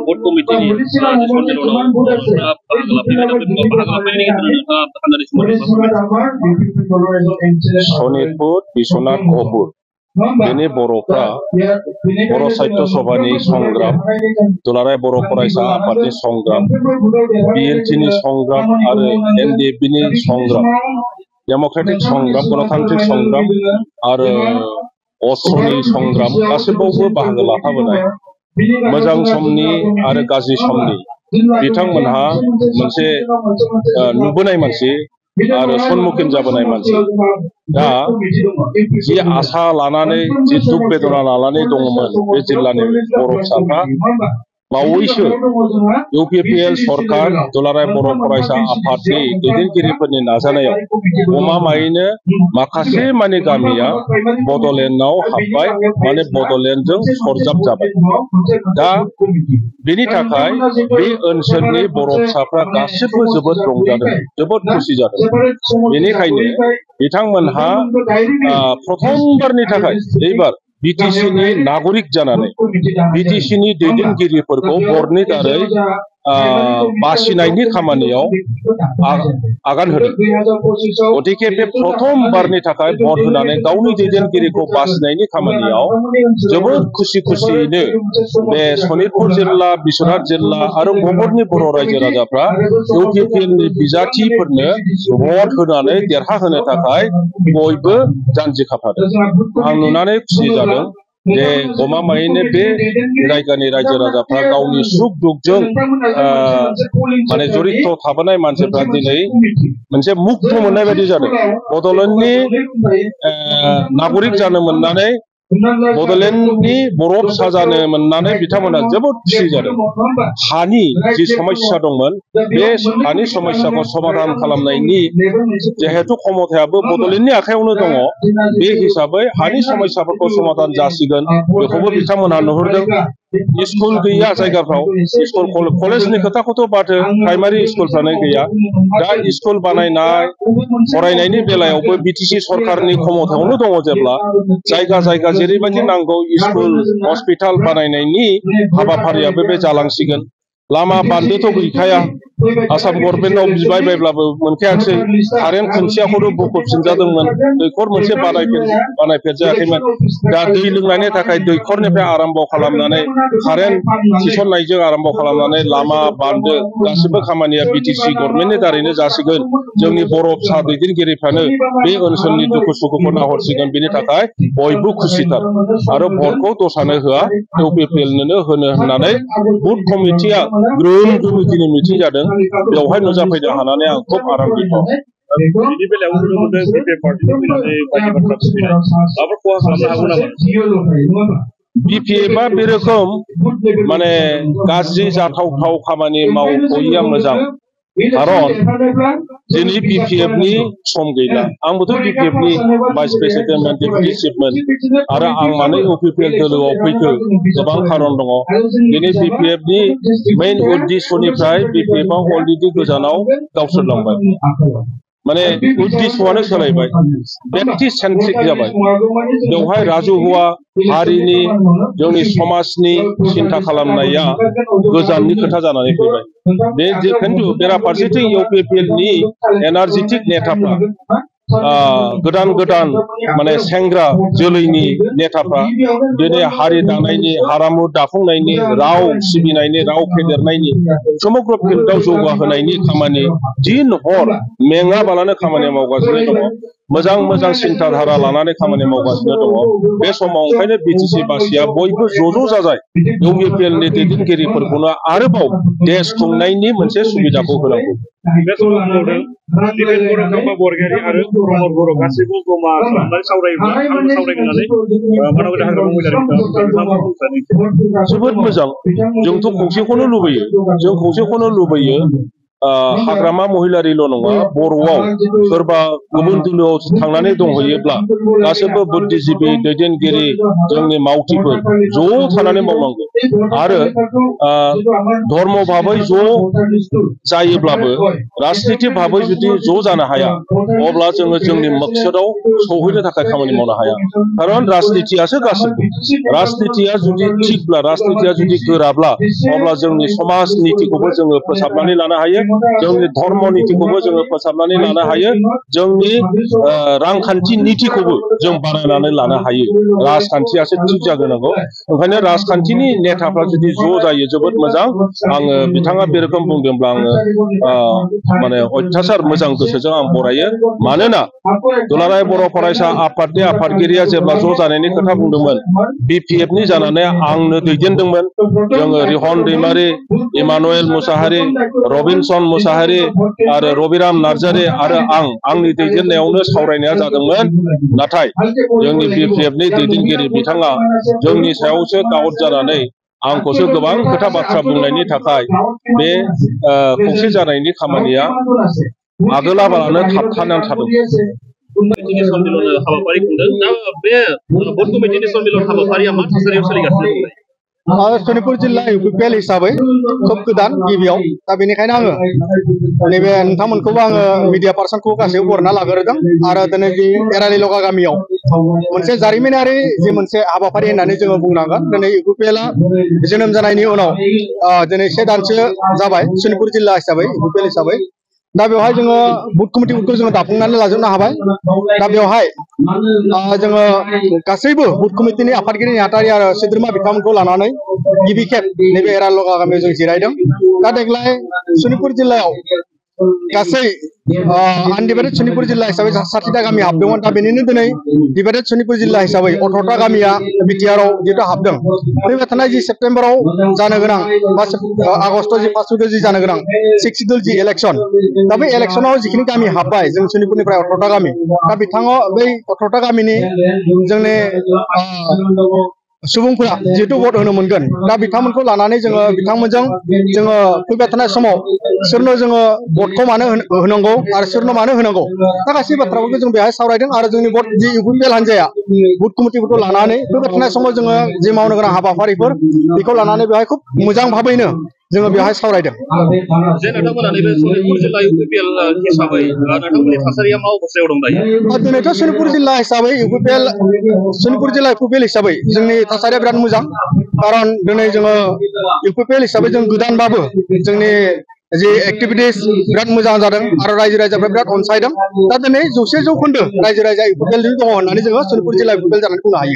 board committee ni discussion Sonitpur Biswanath Gopur Bini Borokra Boro Saitya Sabhani Songram Duलाराय Boro Faraयसा Afadनि Songram BLT ni Songram आरो NDP ni Songram Democratic Songram Gणतान्त्रिक Songram आरो अस्ट्रनि Songram गासिबावबो बाहागो लाफाबोनाय मोजां समनि आरो गाज्रि समनि बिथांमोनहा मोनसे नुबोनाय मानसि आरो सन्मुखीन जाबोनाय मानसि दा जि आसा लानानै जि दुख बेदना लानानै दङमोन बे जिल्लानि बर' फिसाफ्रा बावैसो UPPL सरकार दुलाराय बर' फरायसा आफादनि दैदेनगिरिफोरनि नाजानायाव गमामायैनो माखासे माने गामिया बड'लेण्डआव हाबबाय माने बड'लेण्डजों सरजाब जाबाय दा बेनि थाखाय बे ओनसोलनि बर' फिसाफ्रा गासिबो जोबोद रंजादों जोबोद खुसि जादों बेनिखायनो बिथांमोनहा प्रथमबारनि थाखाय एबार BTC नि नागरिक जानानै BTC नि दैदेनगिरिफोरखौ बर्डनि दारै बासिनायनि खामानियाव आगान होदों गतिके बे प्रथमबारनि थाखाय भट होनानै गावनि दैदेनगिरिखौ बासिनायनि खामानियाव जोबोद खुसियैनो बे सनितपुर जिल्ला बिश्वनाथ जिल्ला आरो गबरनि बर' रायजो राजाफ्रा UPPL नि बिजाथिफोरनो भट होनानै देरहाहोनो थाखाय बयबो जानजि खाफ्रादों आं नुनानै खुसि जादों जे गमामायैनो बे जायगानि रायजो राजाफ्रा गावनि सुख दुखजों माने जड़ित थाबोनाय मानसिफ्रा दिनै मोनसे मुक्त मोननाय बायदि जादों बड'लेण्डनि नागरिक जानो मोननानै बड'लेण्डनि बर' फिसा जानो मोननानै बिथांमोना जोबोद खुसि जादों हानि जि समस्या दंमोन बे हानि समस्याखौ समाधान खालामनायनि जेहेतु क्षमतायाबो बड'लेण्डनि आखायावनो दङ बे हिसाबै हानि समस्याफोरखौ समाधान जासिगोन बेखौबो बिथांमोना नुहुरदों स्कुल गैया जायगाफ्राव स्कुल कलेजनि खोथाखौथ' बाथो प्राइमारि स्कुलफ्रानो गैया दा स्कुल बानायनाय फरायनायनि बेलायावबो BTC सरकारनि क्षमतायावनो दङ जेब्ला जायगा जायगा जेरैबायदि नांगौ स्कुल हस्पिटाल बानायनायनि हाबाफारियाबो बे जालांसिगोन लामा बान्दोथ' गैखाया आसाम गभर्नमेन्टआव बिबाय बायब्लाबो मोनखायाखै कारेन्ट खुन्थियाखौथ' बख'फिनजादोंमोन दैखर मोनसे बानायफेरजायाखैमोन दा दै लोंनायनि थाखाय दैखरनिफ्राय आरम्भ खालामनानै कारेन्ट थिसननायजों आरम्भ खालामनानै लामा बान्दो गासिबो खामानिया BTC गभर्नमेन्टनि दारैनो जासिगोन जोंनि बर' फिसा दैदेनगिरिफ्रानो बे ओनसोलनि दुखु सुखुखौ नाहरसिगोन बेनि थाखाय बयबो खुसिथार आरो भटखौ दस्रानो होआ UPPL नोनो होनो होननानै बुथ कमिटिया ग्रोम कमिटिनि मिटिं जादों बेवहाय नुजाफैनो हानानै आं खुब आरामजित बिनि बेलायाव नुनो मोनदों BPF पार्टिनि फैनानै बायदि बाथ्रा बुंफैनाय माबाफोर खहा खालामनो हागौ नामा BPF आ बे रोखोम माने गाज्रि जाथावथाव खामानि मावथ'यिया मोजां खारन दिनै BPF नि सम गैला आंबोथ' BPF नि भाइस प्रेसिडेन्ट डेपुटि चिफमोन आरो आं मानो UPPL दोलोआव फैखो गोबां खारन दङ दिनै BPF नि मेइन उद्देश्यनिफ्राय BPF आ अलरेडि गोजानाव दावसोरलांबाय माने उद्देश्यआनो सोलायबाय व्यक्ति सेन्ट्रिक जाबाय बेवहाय राजुहुआ हारिनि जोंनि समाजनि सिन्था खालामनाया गोजाननि खोथा जानानै फैबाय बे खिन्थु बेराफारसेथिं UPPL नि एनार्जेटिक नेताफ्रा गोदान गोदान माने सेंग्रा जोलैनि नेताफ्रा दिनै हारि दानायनि हारिमु दाफुंनायनि राव सिबिनायनि राव फेदेरनायनि समग्र फिल्डआव जौगाहोनायनि खामानि दिन हर मेङाबालानो खामानि मावगासिनो दङ मोजां मोजां सिन्ताधारा लानानै खामानि मावगासिनो दङ बे समाव ओंखायनो BTC बासिया बयबो ज' जाजाय UPPL नि दैदेनगिरिफोरखौनो आरोबाव देश खुंनायनि मोनसे सुबिदाखौ होनांगौ बे समाव बुंदों दिपेन बर' खांबा बरगयारि आरो प्रमद बर' गासैबो जमा खालामनानै सावरायोब्ला आंबो सावरायनानै मानगुरि हाग्रामा महिलारि जोबोद मोजां जोंथ' खौसेखौनो लुबैयो हाग्रामा महिलारिल' नङा बर'आव सोरबा गुबुन दोलोआव थांनानै दंहैयोब्ला गासैबो बुद्धिजीबी दैदेनगिरि जोंनि मावथिफोर ज' थानानै मावनांगौ आरो धर्म भाबै ज' जायोब्लाबो राजनिति भाबै जुदि ज' जानो हाया अब्ला जोङो जोंनि मकसदाव सौहैनो थाखाय खामानि मावनो हाया खारन राजनितियासो गासिबो राजनितिया जुदि थिगब्ला राजनितिया जुदि गोराब्ला अब्ला जोंनि समाज नीतिखौबो जोङो फोसाबनानै लानो हायो जोंनि धर्म नीतिखौबो जोङो फोसाबनानै लानो हायो जोंनि रांखान्थि नीतिखौबो जों बानायनानै लानो हायो राजखान्थियासो थिग जागोनांगौ ओंखायनो राजखान्थिनि नेताफ्रा जुदि ज' जायो जोबोद मोजां आङो बिथाङा बे रोखोम बुंदोंब्ला आङो माने अत्यासार मोजां गोसोजों आं बरायो मानोना दुलाराय बर' फरायसा आफादनि आफादगिरिया जेब्ला ज' जानायनि खोथा बुंदोंमोन BPFनि जानानै आंनो दैदेनदोंमोन जोङो रिहन दैमारि इमानुएल मुसाहारि रबिनसन मुसाहारि आरो रबिराम नार्जारि आरो आंनि दैदेननायावनो सावरायनाया जादोंमोन नाथाय जोंनि BPFनि दैदेनगिरि बिथाङा जोंनि सायावसो दाउट जानानै आंखौसो गोबां खोथा बाथ्रा बुंनायनि थाखाय बे खौसे जानायनि खामानिया आगोलाबालानो थाबथानानै थादों कमिटिनि सनमिलन हाबाफारि खुंदों दा बे भट कमिटिनि सनमिलन हाबाफारिया मा थासारियाव सोलिगासिनो दं सनितपुर जिल्ला UPPL हिसाबै खोब गोदान गिबियाव दा बेनिखायनो आङो नैबे नोंथांमोनखौबो आङो मिडिया पार्सनखौ गासैबो बरना लाग्रोदों आरो दिनै बे एरानि लगा गामियाव मोनसे जारिमिनारि जे मोनसे हाबाफारि होननानै जोङो बुंनांगोन दिनै UPPL जोनोम जानायनि उनाव दिनै 1 दानसो जाबाय सनितपुर जिल्ला हिसाबै UPPL हिसाबै दा बेवहाय जोङो बुथ कमिटिफोरखौ जोङो दाफुंनानै लाजोबनो हाबाय दा बेवहाय जोङो गासैबो बुथ कमिटिनि आफादगिरि नेहाथारि आरो सोद्रोमा बिथांमोनखौ लानानै गिबि खेब नैबे एरान लगा गामियाव जों जिरायदों दा देग्लाय सनितपुर जिल्लायाव गासै आनडिभाइडेड सनितपुर जिल्ला हिसाबै 60टा गामि हाबदोंमोन दा बेनिनो दिनै डिभाइडेड सनितपुर जिल्ला हिसाबै 18टा गामिया बिटिआरआव जिहेतु हाबदों फैबाय थानाय जि सेप्तेम्बराव जानो गोनां बा आगस्ट जि 5 उइकआव जि जानो गोनां 6 सिडुल जि इलेक्सन दा बै इलेक्सनाव जिखिनि गामि हाबबाय जों सनितपुरनिफ्राय 18टा गामि दा बिथाङा बै 18टा गामिनि जोंनि सुबुंफोरा जिहेतु भट होनो मोनगोन दा बिथांमोनखौ लानानै जोङो बिथांमोनजों जोङो फैबाय थानाय समाव सोरनो जोङो भटखौ मानो होनांगौ आरो सोरनो मानो होनांगौ दा गासै बाथ्राफोरखौ जों बेहाय सावरायदों आरो जोंनि भट जि UPPL हान्जाया बुथ कमिटिफोरखौ लानानै फैबाय थानाय समाव जोङो जि मावनो गोनां हाबाफारिफोर बेखौ लानानै बेहाय खुब मोजां भाबैनो जोङो बेहाय सावरायदों जे नोंथांमोना नैबे सनितपुर जिल्ला UPPL हिसाबै नोंथांमोननि थासारिया मा अबस्थायाव दं दायो दिनैथ' सनितपुर जिल्ला हिसाबै सनितपुर जिल्ला UPPL हिसाबै जोंनि थासारिया बिराद मोजां खारन दिनै जोङो UPPL हिसाबै जों गोदानबाबो जोंनि जि एक्टिभिटिस बिराद मोजां जादों आरो रायजो राजाफ्रा बिराद अनसायदों दा दिनै 100% रायजो राजा UPPL दङ होननानै जोङो सनितपुर जिल्ला UPPL जानानै बुंनो हायो